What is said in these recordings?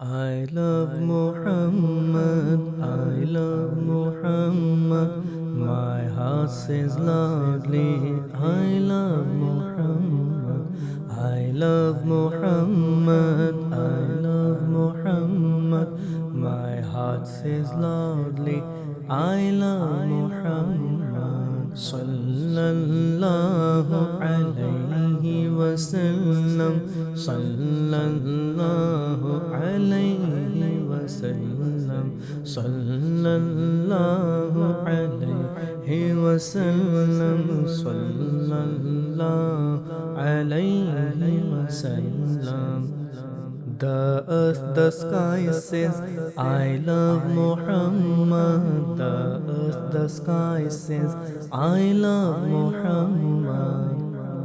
I love Muhammad, I love Muhammad. My heart says loudly, I love Muhammad. I love Muhammad, I love Muhammad. My heart says loudly, I love Muhammad. Sallallahu alayhi wasallam, sallallahu alayhi wasallam, sallallahu alayhi wasallam, sallallahu alayhi wasallam. The earth, the sky says, I love Muhammad. The earth, the sky says, I love Muhammad.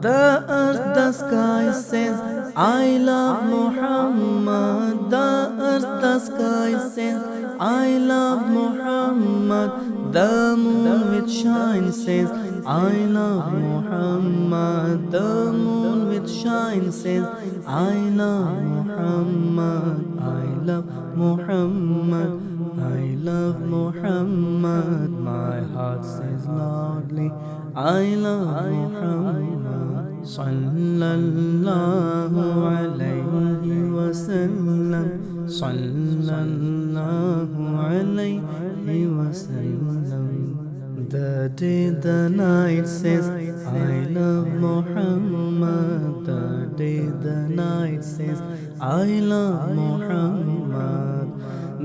The earth, the sky says, I love Muhammad. The earth, the sky says, I love Muhammad. The moon which shines says, I love Muhammad. The moon which shines says, I love Muhammad. I love Muhammad. I love Muhammad. My heart says loudly, I love Muhammad. Sallallahu alayhi wasallam. Sallallahu alayhi wasallam. The day, the night says, I love Muhammad. The day, the night says, I love Muhammad.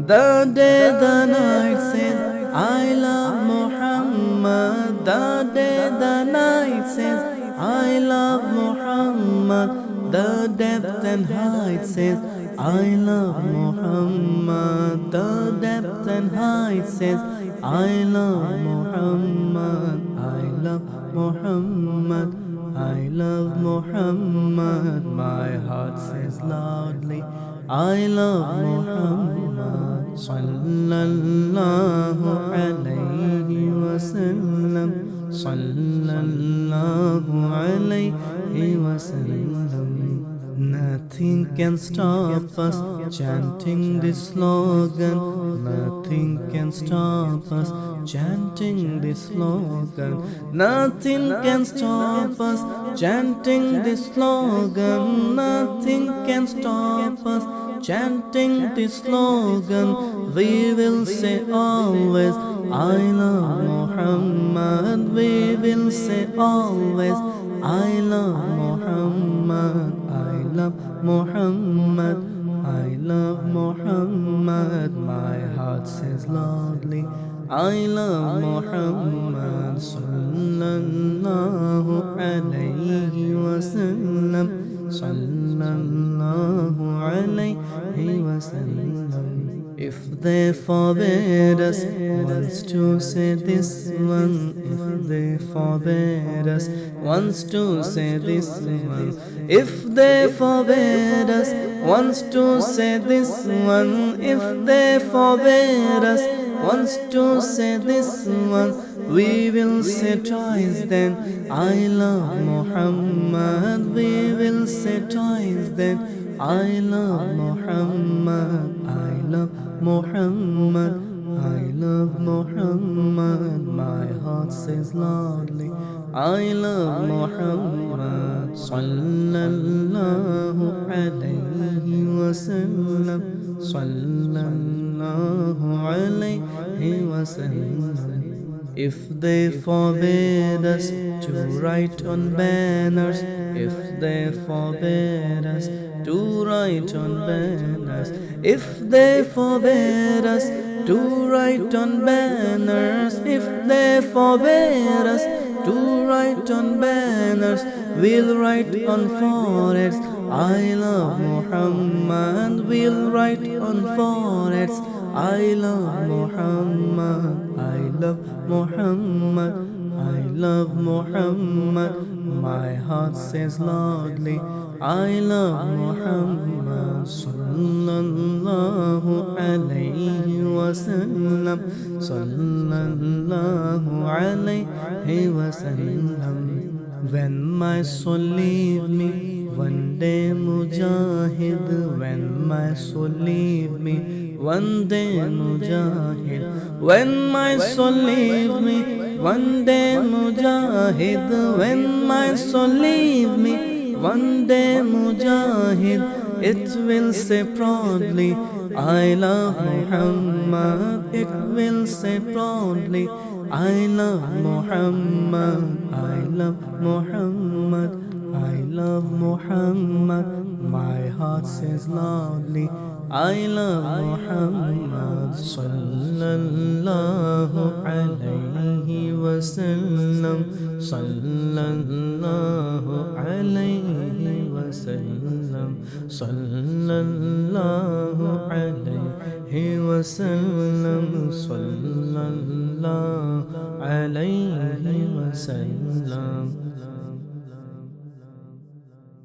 The day, the night says, I love Muhammad. The day, the night says, I love Muhammad. The depth and height says, I love Muhammad. The depth and height says, I love Muhammad. I love Muhammad. I love Muhammad. My heart says loudly, I love Muhammad. Sallallahu alayhi wasallam. Sallallahu alayhi wasallam. Nothing can stop us chanting this slogan. Nothing can stop us chanting this slogan. Nothing can stop us chanting this slogan. Nothing can stop us chanting this slogan. We will say always, I love Muhammad. We will say always, I love Muhammad. I love Muhammad. I love Muhammad. My heart says loudly, I love Muhammad. Sallallahu alayhi wasallam. Sallallahu alayhi wasallam. If they forbid us once to say this one, if they forbid us once to say this one, if they forbid us once to say this one, if they forbid us once to say this one, we will say twice then, I love Muhammad. We will say twice then, I love Muhammad. I love Muhammad. I love Muhammad. My heart says loudly, I love Muhammad. Sallallahu alayhi wasallam. Sallallahu alayhi wasallam. If they forbid us to write on banners, if they forbid us to write on banners, if they forbid us to write on banners, if they forbid us to write on banners, we'll write on foreheads, I love Muhammad. We'll write on foreheads, I love Muhammad. I love Muhammad. I love Muhammad. My heart says loudly, I love Muhammad. Sallallahu alayhi wasallam. Sallallahu alayhi wasallam. When my soul leave me, one day Mujahid, when my soul leave me. One day Mujahid, when my soul leave me. One day Mujahid, when my soul leave me. One day Mujahid, it will say proudly, I love Muhammad. It will say proudly, I love Muhammad. I love Muhammad. I love Muhammad. My heart says loudly, I love Muhammad. Sallallahu alayhi wa sallam. Sallallahu alayhi wa sallam. Sallallahu alayhi wa sallam. Sallallahu alayhi wa sallam.